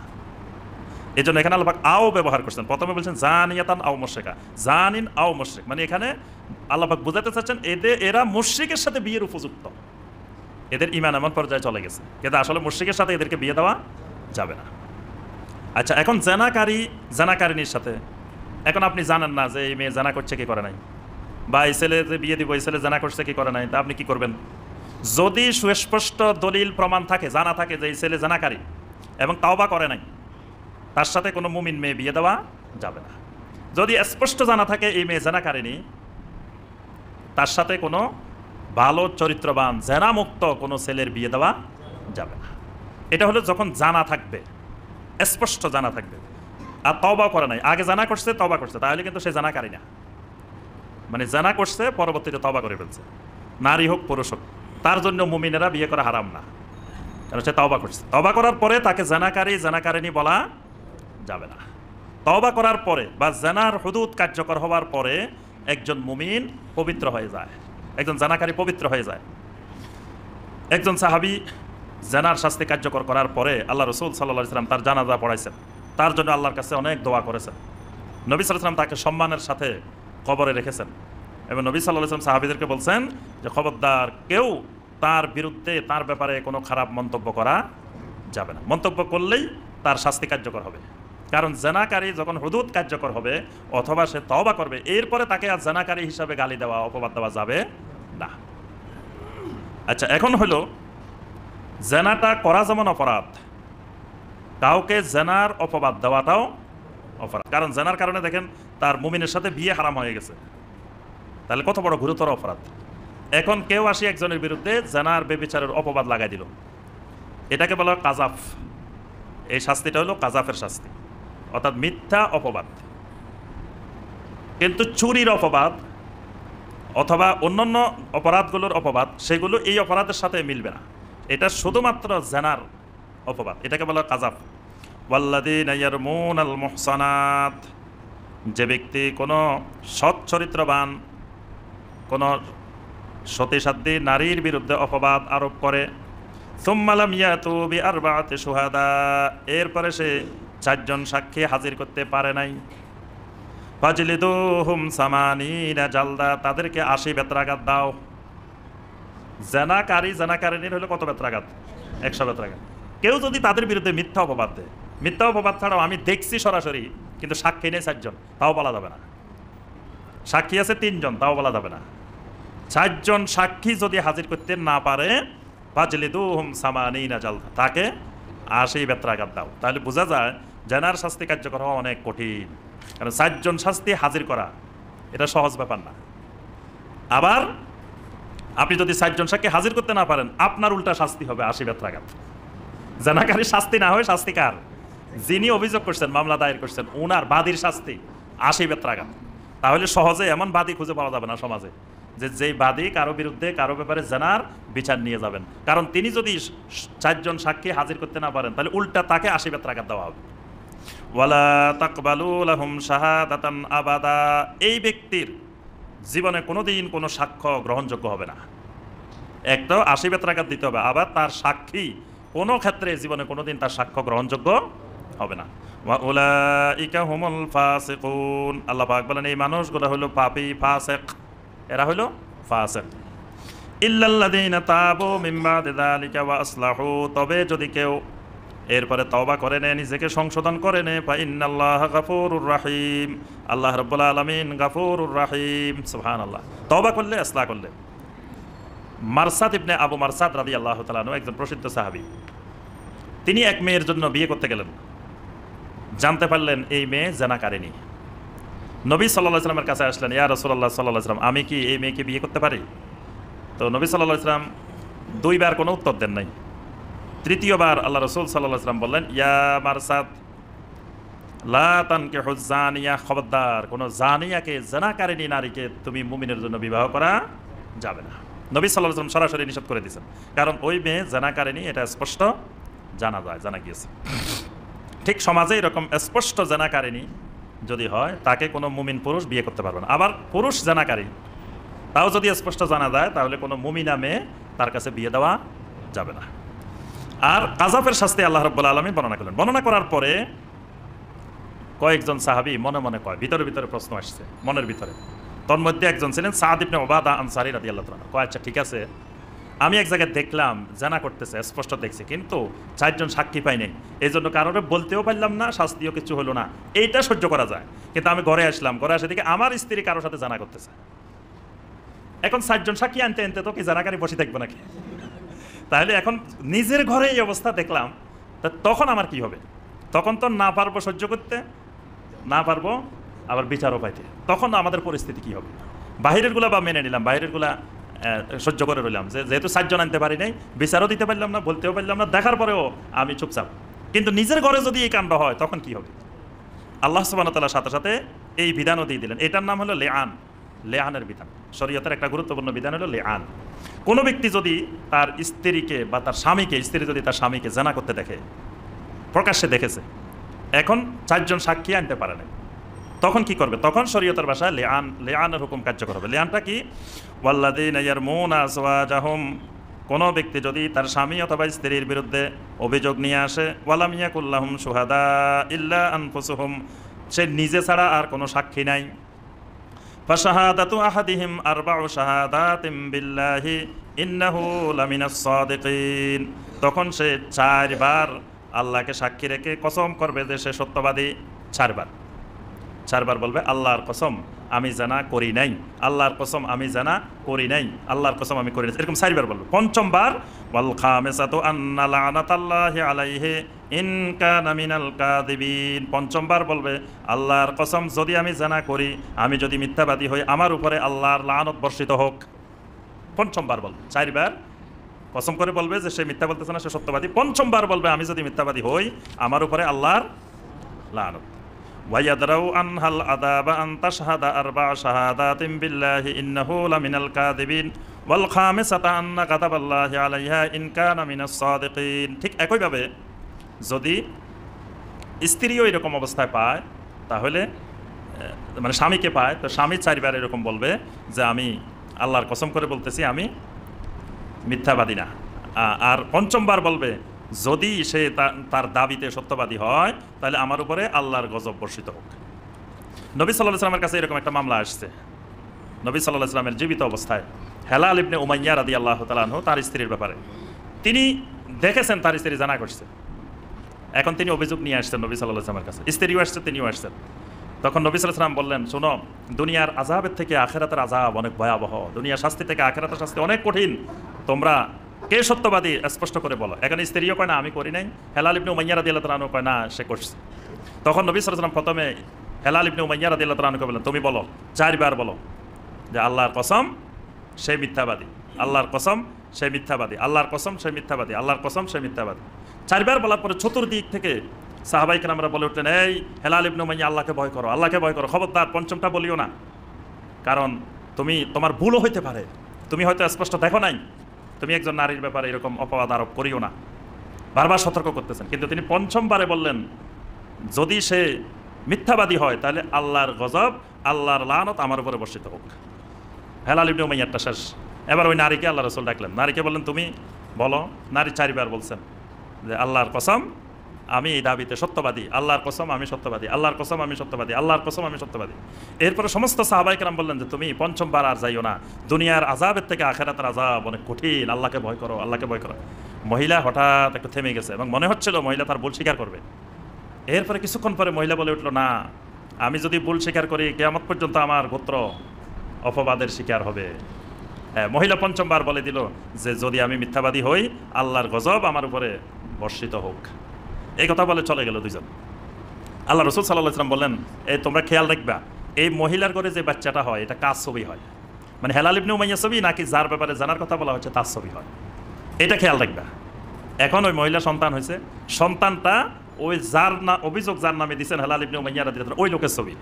এই জন্য এখানে আল্লাহ পাক আও ব্যবহার করছেন। প্রথমে বলছেন জানিয়াতান আও মুশরিকা, জানিন আও মুশরিক, মানে এখানে আল্লাহ পাক বোঝাতে চাচ্ছেন এরা মুশরিকের সাথে বিয়ের উপযুক্ত, এদের ঈমান এমন পর্যায়ে চলে গেছে, কিন্তু আসলে মুশরিকের সাথে এদেরকে বিয়ে দেওয়া যাবে না। আচ্ছা, এখন জানাকারী জানাকারিনীর সাথে এখন আপনি জানেন না যে এই মেয়ে জানা করছে কি করে নাই, বা এই ছেলে যে বিয়ে দিব এই ছেলে জানা করছে কি করে নাই, তা আপনি কি করবেন? যদি সুস্পষ্ট দলিল প্রমাণ থাকে, জানা থাকে যে এই ছেলে জানাকারী এবং তাওবা করে নাই, তার সাথে কোনো মুমিন মেয়ে বিয়ে দেওয়া যাবে না। যদি স্পষ্ট জানা থাকে এই মেয়ে জানাকারিনী, তার সাথে কোনো ভালো চরিত্রবান জেনামুক্ত কোনো ছেলের বিয়ে দেওয়া যাবে না। এটা হলো যখন জানা থাকবে, স্পষ্ট জানা থাকবে, আর তওবা করে নাই, আগে জানা করছে তওবা করছে, তাহলে কিন্তু সে জানাকারী না, মানে জানা করছে পরবর্তীতে তওবা করে ফেলছে, নারী হোক পুরুষ হোক, তার জন্য মুমিনেরা বিয়ে করা হারাম না, কারণ সে তওবা করছে। তওবা করার পরে তাকে জানাকারী জানাকারিনী বলা যাবে না। তওবা করার পরে বা জানার হুদুদ কার্যকর হওয়ার পরে একজন মুমিন পবিত্র হয়ে যায়, একজন জানাকারী পবিত্র হয়ে যায়। একজন সাহাবী জানার শাস্তি কার্যকর করার পরে আল্লাহ রাসূল সাল্লাল্লাহু আলাইহি ওয়াসাল্লাম তার জানাজা পড়াইছেন, তার জন্য আল্লাহর কাছে অনেক দোয়া করেছেন। নবী সাল্লাল্লাহু আলাইহি ওয়াসাল্লাম তাকে সম্মানের সাথে কবরে রেখেছেন এবং নবী সাল্লাল্লাহু আলাইহি ওয়াসাল্লাম সাহাবীদেরকে বলছেন যে খবরদার কেউ তার বিরুদ্ধে, তার ব্যাপারে কোনো খারাপ মন্তব্য করা যাবে না, মন্তব্য করলেই তার শাস্তি কার্যকর হবে। কারণ জানাকারী যখন হুদুদ কার্যকর হবে অথবা সে তওবা করবে, এরপরে তাকে আর জানাকারী হিসাবে গালি দেওয়া, অপবাদ দেওয়া যাবে না। আচ্ছা, এখন হলো জানাটা করা যেমন অপরাধ, কাউকে জানার অপবাদ দেওয়াটাও অপরাধ। কারণ জানার কারণে দেখেন তার মুমিনের সাথে বিয়ে হারাম হয়ে গেছে, তাহলে কত বড় গুরুতর অপরাধ। এখন কেউ আসি একজনের বিরুদ্ধে জানার বেবিচারের অপবাদ লাগাই দিল, এটাকে বলা হয় কাজাফ। এই শাস্তিটা হলো কাজাফের শাস্তি, অর্থাৎ মিথ্যা অপবাদ। কিন্তু চুরির অপবাদ অথবা অন্যান্য অপরাধগুলোর অপবাদ, সেগুলো এই অপরাধের সাথে মিলবে না। এটা শুধুমাত্র জেনার অপবাদ, এটাকে বলা কাযাফ। ওয়াল্লাযীনা ইয়ারমুনাল মুহসানাত, যে ব্যক্তি কোনো সৎ চরিত্রবান, কোনো সতীসাধ্যী নারীর বিরুদ্ধে অপবাদ আরোপ করে, সুম্মা লাম ইয়াতু বিআরবাআতি শুহাদা, এরপরে সে 4 জন সাক্ষী হাজির করতে পারে নাই, ফাজলিদুহুম সামানিনা জালদা, তাদেরকে 80 বেত্রাঘাত দাও। জানাকারিনীর হলো কত বেত্রাঘাত? 100 বেত্রাঘাত। কেউ যদি তাদের বিরুদ্ধে মিথ্যা অপবাদ দেয়, মিথ্যা অপবাদ ছাড়াও আমি দেখছি সরাসরি কিন্তু সাক্ষী নেই 4 জন, তাও বলা যাবে না। সাক্ষী আছে 3 জন, তাও বলা যাবে না। 4 জন সাক্ষী যদি হাজির করতে না পারে, ফাজলিদুহুম সামানিনা জালদা, তাকে 80 বেত্রাঘাত দাও। তাহলে বোঝা যায় জেনার শাস্তি কার্যকর হওয়া অনেক কঠিন, কারণ 4 জন শাস্তি হাজির করা এটা সহজ ব্যাপার না। আবার আপনি যদি 4 জন সাক্ষী হাজির করতে না পারেন, আপনার উল্টা শাস্তি হবে 80 বেত্রাঘাত। জেনাকারী শাস্তি না হয় শাস্তি কার? যিনি অভিযোগ করছেন, মামলা দায়ের করছেন, ওনার বাদীর শাস্তি 80 বেত্রাঘাত। তাহলে সহজে এমন বাদী খুঁজে পাওয়া যাবে না সমাজে, যেই বাদী কারো বিরুদ্ধে কারো ব্যাপারে জেনার বিচার নিয়ে যাবেন। কারণ তিনি যদি 4 জন সাক্ষী হাজির করতে না পারেন, তাহলে উল্টা তাকে 80 বেত্রাঘাত দেওয়া হবে। ওয়ালা তাকবালু লাহুম শাহাদাতান আবাদা, এই ব্যক্তির জীবনে কোনোদিন কোনো সাক্ষ্য গ্রহণযোগ্য হবে না। একটা 80 বেত্রাঘাত দিতে হবে, আবার তার সাক্ষী কোনো ক্ষেত্রে জীবনে কোনোদিন তার সাক্ষ্য গ্রহণযোগ্য হবে না। ওয়া উলাইকা হুমুল ফাসিকুন, আল্লাহ পাক বলেন এই মানুষগুলো হলো পাপী, ফাসিক, এরা হলো ফাসিক। ইল্লাল্লাযীনা তাবু মিন বাদি যালিকা ওয়া আসলাহু, তবে যদি কেউ এরপরে তওবা করে নেয়, নিজেকে সংশোধন করে নেয়, ফা ইন্নাল্লাহা গাফুরুর রাহিম, আল্লাহ রাব্বুল আলামিন গাফুরুর রাহিম। সুবহানাল্লাহ। তওবা করলে, ইসলাহ করলে। মারসাদ ইবনে আবু মারসাদ রাদিয়াল্লাহু তাআলা আনহু একজন প্রসিদ্ধ সাহাবী। তিনি এক মেয়ের জন্য বিয়ে করতে গেলেন, জানতে পারলেন এই মেয়ে জানাকারিনী। নবী সাল্লাল্লাহু আলাইহি ওয়াসাল্লামের কাছে আসলেন, ইয়া রাসূলুল্লাহ সাল্লাল্লাহু আলাইহি ওয়াসাল্লাম, আমি কি এই মেয়েকে বিয়ে করতে পারি? তো নবী সাল্লাল্লাহু আলাইহি ওয়াসাল্লাম 2 বার কোনো উত্তর দেন নাই। তৃতীয়বার আল্লাহ রাসূল সাল্লাল্লাহু আলাইহি ওয়াসাল্লাম বললেন, ইয়া মারসাদ লা তানকিহুজ জানিয়া, খবরদার কোনো জানিয়াকে, জানাকারিনী নারীকে তুমি মুমিনের জন্য বিবাহ করা যাবে না। নবী সাল্লাল্লাহু আলাইহি ওয়াসাল্লাম সরাসরি নিষেধ করে দিয়েছেন, কারণ ওই মেয়ে জানাকারিনী, এটা স্পষ্ট জানা যায়, জানা গিয়েছে। ঠিক সমাজে এরকম স্পষ্ট জানাকারিনী যদি হয়, তাকে কোনো মুমিন পুরুষ বিয়ে করতে পারবে না। আবার পুরুষ জানাকারী, তাও যদি স্পষ্ট জানা যায়, তাহলে কোনো মুমিনা মেয়ে তার কাছে বিয়ে দেওয়া যাবে না। আর কাযাফের শাস্তি আল্লাহ রাব্বুল আলামিন বর্ণনা করলেন। বর্ণনা করার পরে কয়েকজন সাহাবী মনে মনে কয়, ভিতরে ভিতরে প্রশ্ন আসছে মনের ভিতরে। তন্মধ্যে একজন ছিলেন সাদ ইবনে উবাদা আনসারী রাদিয়াল্লাহু তাআলা। কয়, আচ্ছা ঠিক আছে, আমি এক জায়গায় দেখলাম জানা করতেছে, স্পষ্ট দেখছি, কিন্তু 4 জন সাক্ষী পাই নাই, এই জন্য কারোর বলতেও পারলাম না, শাস্তিও কিছু হলো না, এইটা সহ্য করা যায়। কিন্তু আমি ঘরে আসলাম, ঘরে আসে দেখি আমার স্ত্রী কারোর সাথে জানা করতেছে। এখন 4 জন সাক্ষী আনতে আনতে তো কি জানাকারী বসে থাকবো নাকি? তাহলে এখন নিজের ঘরে এই অবস্থা দেখলাম, তখন আমার কি হবে? তখন তো না পারবো সহ্য করতে, না পারবো আবার বিচারও পাইতে, তখন আমাদের পরিস্থিতি কি হবে? বাহিরের গুলা বা মেনে নিলাম, বাহিরের গুলা সহ্য করে রইলাম, যেহেতু 4 জন আনতে পারি নাই, বিচারও দিতে পারলাম না, বলতেও পারলাম না, দেখার পরেও আমি চুপচাপ। কিন্তু নিজের ঘরে যদি এই কাণ্ড হয়, তখন কি হবে? আল্লাহ সুবহানাহু ওয়া তাআলার সাথে সাথে এই বিধানও দিয়ে দিলেন। এটার নাম হলো লিআন, লিআনের বিধান। শরীয়তের একটা গুরুত্বপূর্ণ বিধান হলো লিআন। কোনো ব্যক্তি যদি তার স্ত্রীকে বা তার স্বামীকে, স্ত্রী যদি তার স্বামীকে জানা করতে দেখে, প্রকাশ্যে দেখেছে, এখন 4 জন সাক্ষী আনতে পারে না, তখন কি করবে? তখন শরীয়তের ভাষায় লিআনের হুকুম কার্যকর হবে। লিআনটা কি? ওয়াল্লাযীনা ইয়ারমুনা আযওয়াজাহুম, কোনো ব্যক্তি যদি তার স্বামী অথবা স্ত্রীর বিরুদ্ধে অভিযোগ নিয়ে আসে, ওয়ালাম ইয়াকুল লাহুম শুহাদা ইল্লা আনফুসুহুম, সে নিজে ছাড়া আর কোনো সাক্ষী নাই, ফাশাহাদাতু আহাদিহিম আরবাউ শাহাদাতিন বিল্লাহি ইন্নাহু লামিনাস সাদিকিন, তখন সে 4 বার আল্লাহকে সাক্ষী রেখে কসম করবে যে সে সত্যবাদী। 4 বার বলবে, আল্লাহর কসম আমি জানা করি নাই, আল্লাহর কসম আমি জানা করি নাই, আল্লাহর কসম আমি করি নাই, এরকম 4 বার বলবে। 5ম বার ওয়াল খামিসাতু আন্না লানাতাল্লাহি আলাইহি ইন কানা মিনাল কাযিবিন, 5ম বার বলবে, আল্লাহর কসম যদি আমি জানা করি, আমি যদি মিথ্যাবাদী হই, আমার উপরে আল্লাহর লানত বর্ষিত হোক। 5ম বার বলবে। 4 বার কসম করে বলবে যে সে মিথ্যা বলতেছে না, সে সত্যবাদী। 5ম বার বলবে, আমি যদি মিথ্যাবাদী হই, আমার উপরে আল্লাহর লানত। ওয়ায়াদরাউ আনহাল আযাবা আন তাশহাদা আরবা'a শাহাদাতিন বিল্লাহি ইন্নাহু লামিনাল কাযিবিন ওয়াল খামিসাতা আন্না কাতাবাল্লাহি আলাইহা ইন কানা মিনাস সাদিকিন। ঠিক একইভাবে যদি স্ত্রীও এরকম অবস্থায় পায়, তাহলে মানে স্বামীকে পায়, তো স্বামী 4 বার এরকম বলবে যে আমি আল্লাহর কসম করে বলতেছি আমি মিথ্যাবাদী না। আর 5ম বার বলবে যদি সে তার দাবিতে সত্যবাদী হয় তাহলে আমার উপরে আল্লাহর গজব বর্ষিত হোক। নবী সাল্লাল্লাহু আলাইহি ওয়াসাল্লামের কাছে এরকম একটা মামলা আসছে। নবী সাল্লাল্লাহু আলাইহি ওয়াসাল্লামের জীবিত অবস্থায় হেলাল ইবনে উমাইয়া রাদিয়াল্লাহু তাআলা আনহু তার স্ত্রীর ব্যাপারে তিনি দেখেছেন তার স্ত্রী জানা করছে। এখন তিনি অভিযোগ নিয়ে আসছেন নবী সাল্লাল্লাহু আলাইহি ওয়াসাল্লামের কাছে, স্ত্রীও আসছে তিনিও আসছেন। তখন নবী সাল্লাল্লাহু আলাইহি ওয়াসাল্লাম বললেন, শোনো, দুনিয়ার আযাবের থেকে আখিরাতের আযাব অনেক ভয়াবহ, দুনিয়ার শাস্তি থেকে আখিরাতের শাস্তি অনেক কঠিন, তোমরা কে সত্যবাদী স্পষ্ট করে বলো। এখানে স্ত্রীও কয় না আমি করি নাই, হেলাল ইবনে উমাইয়া রাদিয়াল্লাহু তাআলা আনহু কয় না সে করছে। তখন নবী সাল্লাল্লাহু আলাইহি ওয়াসাল্লাম প্রথমে হেলাল ইবনে উমাইয়া রাদিয়াল্লাহু তাআলা আনহুকে বললেন, তুমি বলো, 4 বার বলো যে আল্লাহর কসম সে মিথ্যাবাদী, আল্লাহর কসম সে মিথ্যাবাদী, আল্লাহর কসম সে মিথ্যাবাদী, আল্লাহর কসম সে মিথ্যাবাদী। 4 বার বলার পরে চতুর্দিক থেকে সাহাবায়ে কেরামরা বলে উঠলেন, এই হেলাল ইবনে উমাইয়া আল্লাহকে ভয় করো, আল্লাহকে ভয় করো, খবরদার 5মটা বলিও না, কারণ তোমার ভুলও হইতে পারে, তুমি হয়তো স্পষ্ট দেখো নাই, তুমি একজন নারীর ব্যাপারে এরকম অপবাদ আরোপ করিও না। বারবার সতর্ক করতেছেন, কিন্তু তিনি 5ম বারে বললেন যদি সে মিথ্যাবাদী হয় তাহলে আল্লাহর গজব, আল্লাহর লানত আমার উপরে বর্ষিত হোক। হেলাল ইবনে উমাইয়ারটা শেষ। এবার ওই নারীকে আল্লাহ রাসূল ডাকলেন, নারীকে বললেন তুমি বলো। নারী 4 বার বলছেন যে আল্লাহর কসম আমি এই দাবিতে সত্যবাদী, আল্লাহর কসম আমি সত্যবাদী, আল্লাহর কসম আমি সত্যবাদী, আল্লাহর কসম আমি সত্যবাদী। এরপরে সমস্ত সাহাবায়ে কেরাম বললেন যে তুমি 5ম বার আর যাইও না, দুনিয়ার আযাবের থেকে আখিরাতের আযাব অনেক কঠিন, আল্লাহকে ভয় করো, আল্লাহকে ভয় করো। মহিলা হঠাৎ একটু থেমে গেছে এবং মনে হচ্ছিল মহিলা তার ভুল স্বীকার করবে। এরপরে কিছুক্ষণ পরে মহিলা বলে উঠলো, না, আমি যদি ভুল স্বীকার করি কিয়ামত পর্যন্ত আমার গোত্র অপবাদের শিকার হবে। হ্যাঁ, মহিলা 5ম বার বলে দিল যে যদি আমি মিথ্যাবাদী হই আল্লাহর গজব আমার উপরে বর্ষিত হোক। এই কথা বলে চলে গেল দুইজন। আল্লাহ রাসূল সাল্লাল্লাহু আলাইহি ওয়াসাল্লাম বললেন, এই তোমরা খেয়াল রাখবা এই মহিলার ঘরে যে বাচ্চাটা হয় এটা কার ছবি হয়, মানে হেলাল ইবনে উমাইয়া ছবি নাকি যার ব্যাপারে জানার কথা বলা হচ্ছে তার ছবি হয়, এটা খেয়াল রাখবা। এখন ওই মহিলা সন্তান হয়েছে, সন্তানটা ওই অভিযোগ যার নামে দিচ্ছেন হেলাল ইবনে উমাইয়া রাদিয়াল্লাহু তাআলা ওই লোকের ছবি,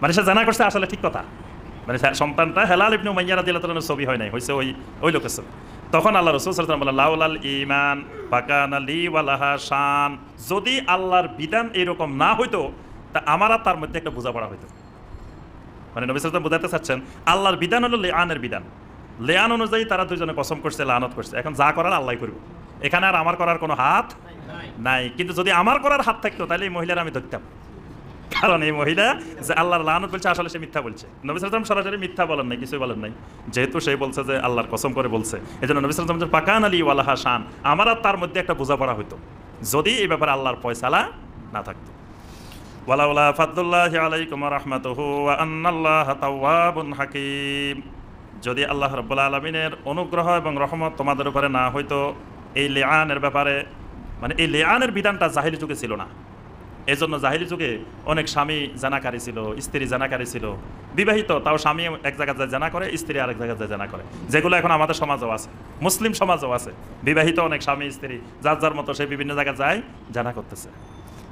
মানে সে জানা করছে আসলে ঠিক কথা, মানে সন্তানটা হেলাল ইবনে উমাইয়া রাদিয়াল্লাহু তাআলার ছবি হয় নাই, হয়েছে ওই লোকের ছবি। তখন আল্লাহ রাসূল সাল্লাল্লাহু আলাইহি ওয়াসাল্লাম বললেন, লাউলাল ঈমান ফাকানা লি ওয়া লাহা শান, যদি আল্লাহর বিধান এরকম না হইতো তা আমার আর তার মধ্যে একটা বোঝাপড়া হইতো। মানে নবী সাল্লাল্লাহু আলাইহি ওয়াসাল্লাম বোঝাতে চাচ্ছেন আল্লাহর বিধান হলো লিআনের বিধান, লিআন অনুযায়ী তারা দুজনে কসম করছে, লানত করছে, এখন যা করার আল্লাহই করবে, এখানে আর আমার করার কোনো হাত নাই। কিন্তু যদি আমার করার হাত থাকতো তাহলে এই মহিলার আমি ধরতাম, কারণ এই মহিলা যে আল্লাহর লানত বলছে আসলে সে মিথ্যা বলছে। নবী সাল্লাল্লাহু আলাইহি ওয়াসাল্লাম সরাসরি মিথ্যা বলেন নাই, কিছুই বলেন নাই, যেহেতু সে বলছে যে আল্লাহর কসম করে বলছে, এজন্য নবী সাল্লাল্লাহু আলাইহি ওয়াসাল্লাম পাকান আলী ওয়া লাহা শান, আমার আর তার মধ্যে একটা বোঝাপড়া হইতো যদি এই ব্যাপারে আল্লাহর ফয়সালা না থাকতো। ওয়ালাউলা ফাদলুল্লাহি আলাইকুম ওয়া রাহমাতুহু ওয়া আন্নাল্লাহা তাওয়াবুন হাকীম, যদি আল্লাহ রাব্বুল আলামিনের অনুগ্রহ এবং রহমত তোমাদের উপরে না হইতো এই লিআনের ব্যাপারে, মানে এই লিআনের বিধানটা জাহিলি যুগে ছিল না, এজন্য জাহিলি যুগে অনেক স্বামী জানাকারী ছিল, স্ত্রী জানাকারী ছিল, বিবাহিত তাও স্বামী এক জায়গায় যায় জানা করে, স্ত্রী আরেক জায়গায় যায় জানা করে, যেগুলো এখন আমাদের সমাজও আছে, মুসলিম সমাজও আছে, বিবাহিত অনেক স্বামী স্ত্রী যার যার মতো সে বিভিন্ন জায়গায় যায় জানা করতেছে।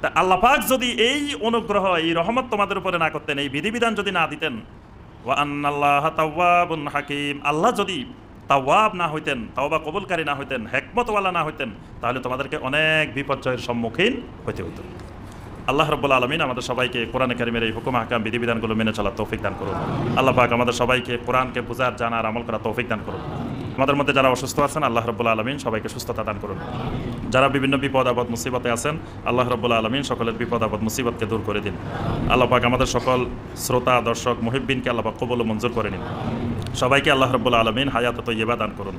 তা আল্লাহ পাক যদি এই অনুগ্রহ এই রহমত তোমাদের উপরে না করতেন, এই বিধিবিধান যদি না দিতেন, ওয়া আন্নাল্লাহা তাওয়াবুন হাকীম, আল্লাহ যদি তাওয়াব না হইতেন, তাওবা কবুলকারী না হইতেন, হিকমতওয়ালা না হইতেন, তাহলে তোমাদেরকে অনেক বিপর্যয়ের সম্মুখীন হতে হতো। আল্লাহ রাব্বুল আলামিন আমাদের সবাইকে কোরআনে কারিমের এই হুকুম আহকাম বিধিবিধানগুলো মেনে চলার তৌফিক দান করুন। আল্লাহ পাক আমাদের সবাইকে কোরআনকে বুঝার, জানার, আমল করার তৌফিক দান করুন। আমাদের মধ্যে যারা অসুস্থ আছেন আল্লাহ রাব্বুল আলামিন সবাইকে সুস্থতা দান করুন। যারা বিভিন্ন বিপদ আপদ মুসিবতে আছেন আল্লাহ রাব্বুল আলামিন সকলের বিপদ আপদ মুসিবতকে দূর করে দিন। আল্লাহ পাক আমাদের সকল শ্রোতা দর্শক মুহিব্বিনকে আল্লাহ পাক কবুল ও মঞ্জুর করে নিন। সবাইকে আল্লাহ রাব্বুল আলামিন হায়াত ও তয়্যিবা দান করুন।